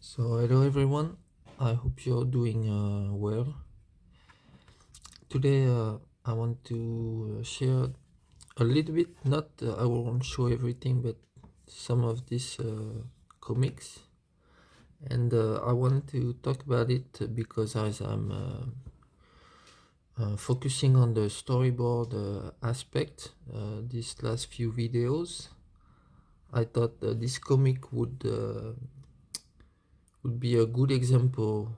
So hello everyone, I hope you're doing well. Today I want to share a little bit, not I won't show everything, but some of these comics. And I want to talk about it because as I'm focusing on the storyboard aspect these last few videos, I thought this comic would be a good example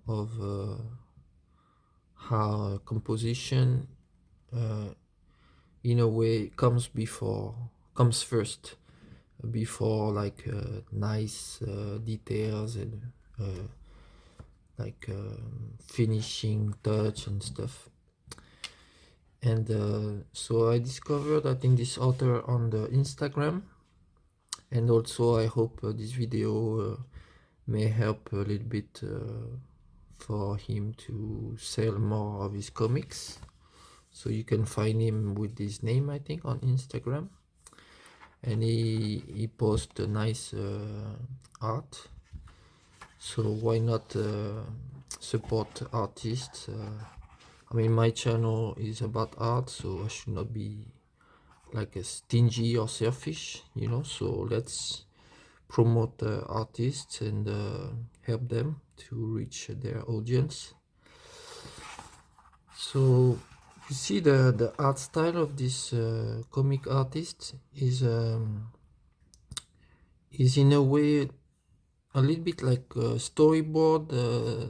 of how composition in a way comes first before like nice details and uh, like finishing touch and stuff. And so I discovered, I think, this author on the Instagram, and also I hope this video may help a little bit for him to sell more of his comics. So you can find him with this name, I think, on Instagram. And he posts a nice art. So why not support artists? I mean, my channel is about art, so I should not be like a stingy or selfish, you know. So let's promote artists and help them to reach their audience. So you see the art style of this comic artist is in a way a little bit like a storyboard,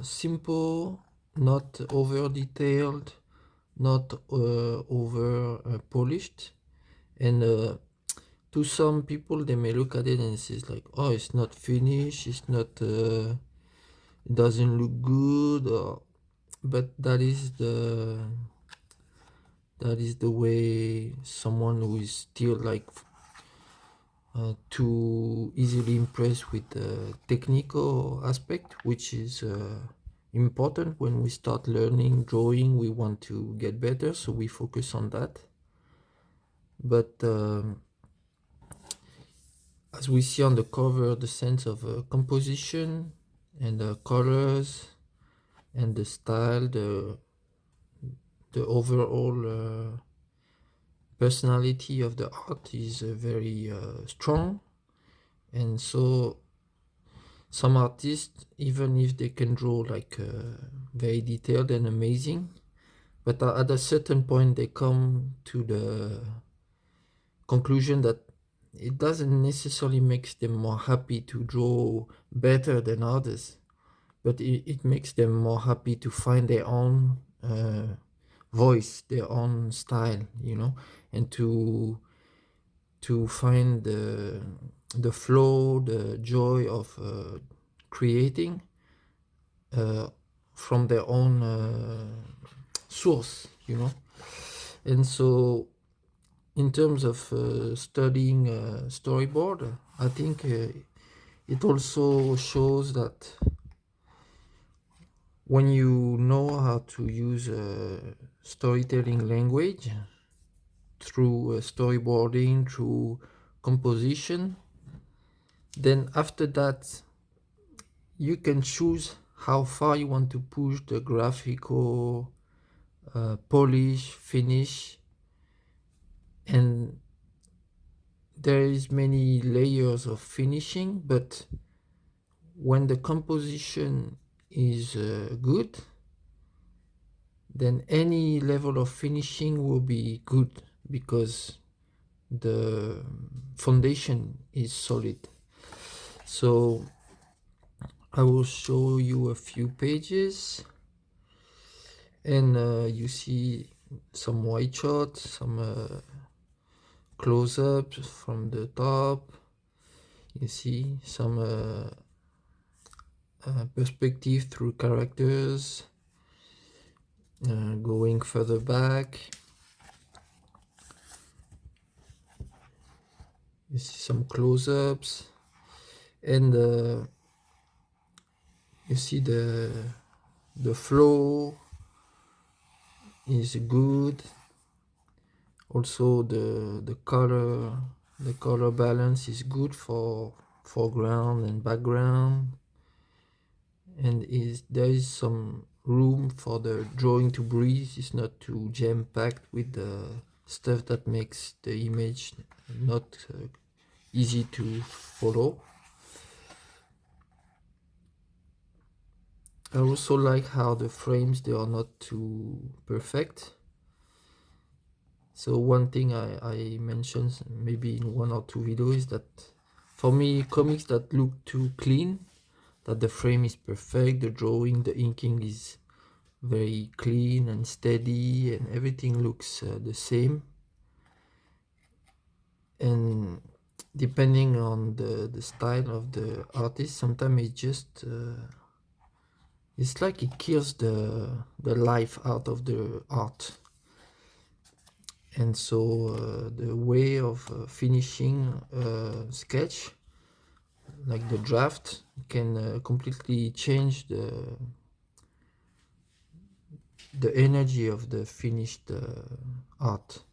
simple, not over detailed, not over polished. And to some people, they may look at it and say like, oh, it's not finished, it's not, it doesn't look good, but that is the way someone who is still like too easily impressed with the technical aspect, which is important when we start learning drawing. We want to get better, so we focus on that. But as we see on the cover, the sense of composition and the colors and the style, the overall personality of the art is very strong. And so some artists, even if they can draw like very detailed and amazing, but at a certain point they come to the conclusion that it doesn't necessarily make them more happy to draw better than others, but it makes them more happy to find their own voice, their own style, you know, and to find the flow, the joy of creating from their own source, you know. And so in terms of studying storyboard, I think it also shows that when you know how to use storytelling language through storyboarding, through composition, then after that you can choose how far you want to push the graphical polish, finish, and there is many layers of finishing. But when the composition is good, then any level of finishing will be good because the foundation is solid. So I will show you a few pages, and you see some white shots, some close-ups from the top. You see some perspective through characters, going further back. You see some close-ups, and you see the flow is good. Also the color balance is good for foreground and background. and there is some room for the drawing to breathe. It's not too jam-packed with the stuff that makes the image not easy to follow. I also like how the frames, they are not too perfect. So one thing I mentioned maybe in one or two videos is that for me, comics that look too clean, that the frame is perfect, the drawing, the inking is very clean and steady, and everything looks the same. And depending on the style of the artist, sometimes it just it's like it kills the life out of the art. And so the way of finishing a sketch, like the draft, can completely change the energy of the finished art.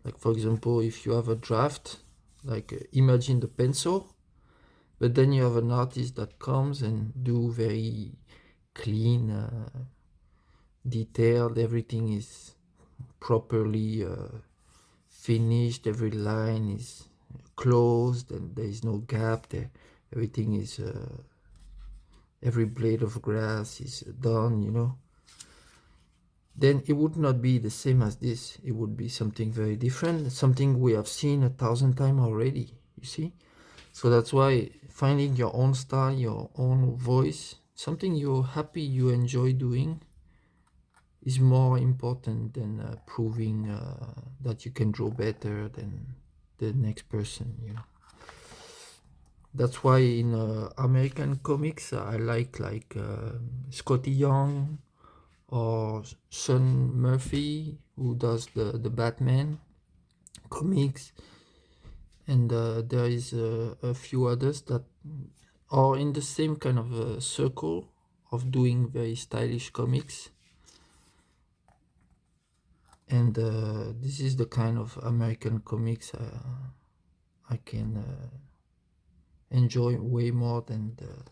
Like for example, if you have a draft, like imagine the pencil, but then you have an artist that comes and do very clean, detailed, everything is properly finished, every line is closed and there is no gap there, everything is every blade of grass is done, then it would not be the same as this. It would be something very different, something we have seen 1,000 times already, you see. So that's why finding your own style, your own voice, something you're happy, you enjoy doing, is more important than proving that you can draw better than the next person, That's why in American comics I like Scotty Young or Sean Murphy, who does the Batman comics, and there is a few others that are in the same kind of circle of doing very stylish comics. And this is the kind of American comics I can enjoy way more than the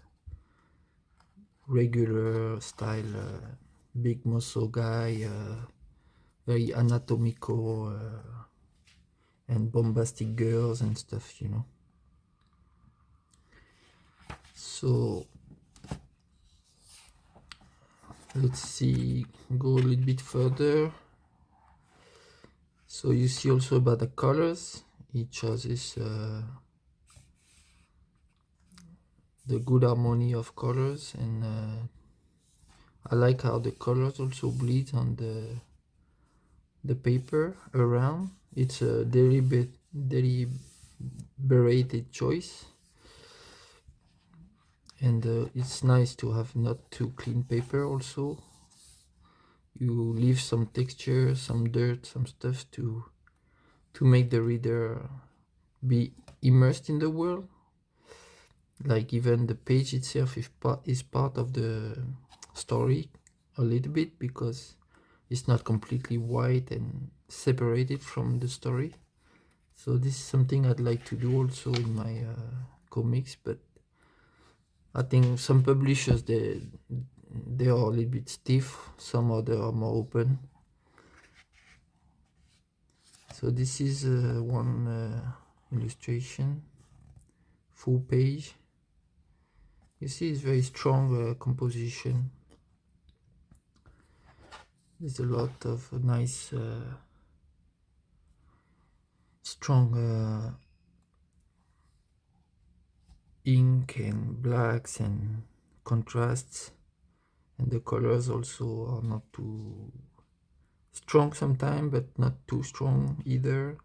regular style big muscle guy, very anatomical and bombastic girls and stuff, So let's see, go a little bit further. So you see also about the colors. He chooses the good harmony of colors, and I like how the colors also bleed on the paper around. It's a deliberated choice, and it's nice to have not too clean paper also. You leave some texture, some dirt, some stuff to make the reader be immersed in the world. Like even the page itself is part of the story a little bit, because it's not completely white and separated from the story. So this is something I'd like to do also in my comics, but I think some publishers, they are a little bit stiff, some other are more open. So this is one illustration, full page. You see, it's very strong composition. There's a lot of nice strong ink and blacks and contrasts, and the colors also are not too strong sometimes, but not too strong either,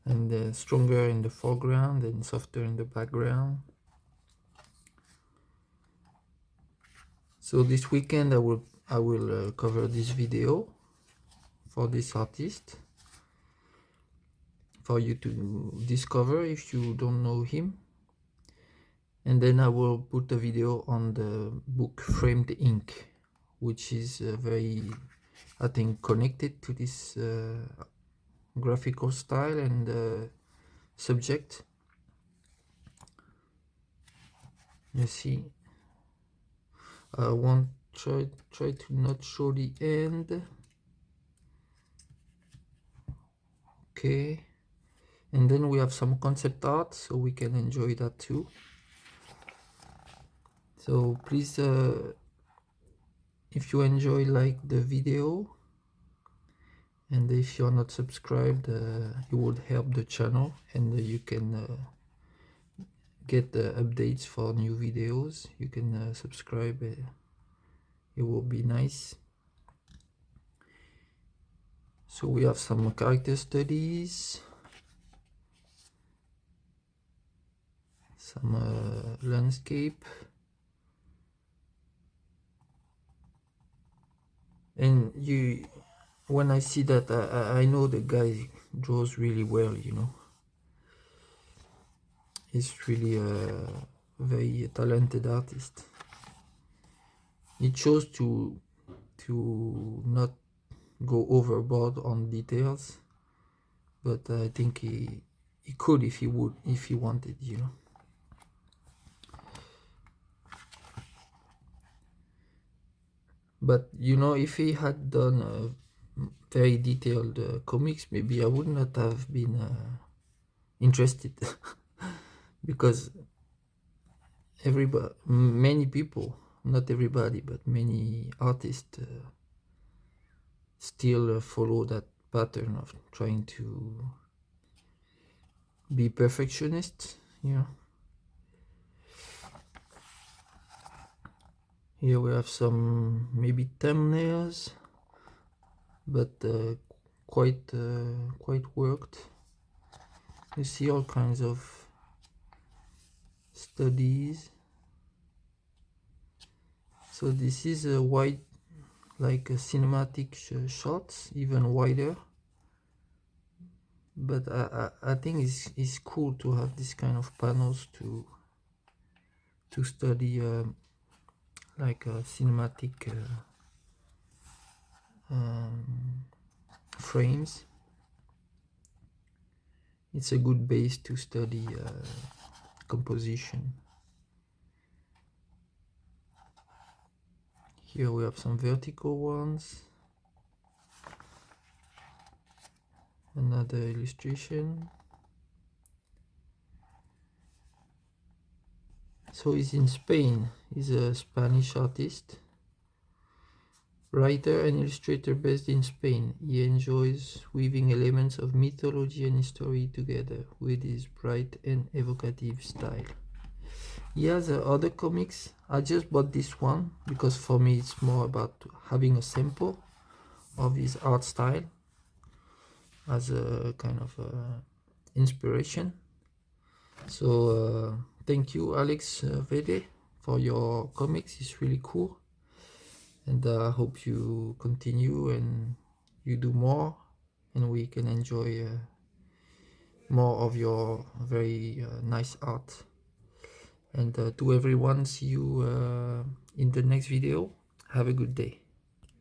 and stronger in the foreground and softer in the background. So this weekend I will cover this video for this artist, for you to discover if you don't know him. And then I will put a video on the book Framed Ink, which is very, I think, connected to this graphical style and subject. You see, I want try to not show the end. Okay, and then we have some concept art, so we can enjoy that too. So please, if you enjoy, like the video, and if you're not subscribed, it would help the channel, and you can get updates for new videos. You can subscribe, it will be nice. So we have some character studies, some landscape, and when I see that, I know the guy draws really well, you know. He's really a very talented artist. He chose to not go overboard on details, but I think he could if he wanted, you know. But you know, if he had done very detailed comics, maybe I would not have been interested. Because many people, not everybody, but many artists still follow that pattern of trying to be perfectionist, you know. Here we have some maybe thumbnails, but quite worked. You see all kinds of studies. So this is a wide, like a cinematic shots, even wider. But I think it's cool to have this kind of panels to study like a cinematic frames. It's a good base to study composition. Here we have some vertical ones. Another illustration. So he's in Spain. He's a Spanish artist, writer and illustrator based in Spain. He enjoys weaving elements of mythology and history together with his bright and evocative style. He has other comics. I just bought this one because for me it's more about having a sample of his art style as a kind of inspiration. So thank you, Alex Vede, for your comics. It's really cool, and I hope you continue and you do more, and we can enjoy more of your very nice art. And to everyone, see you in the next video. Have a good day.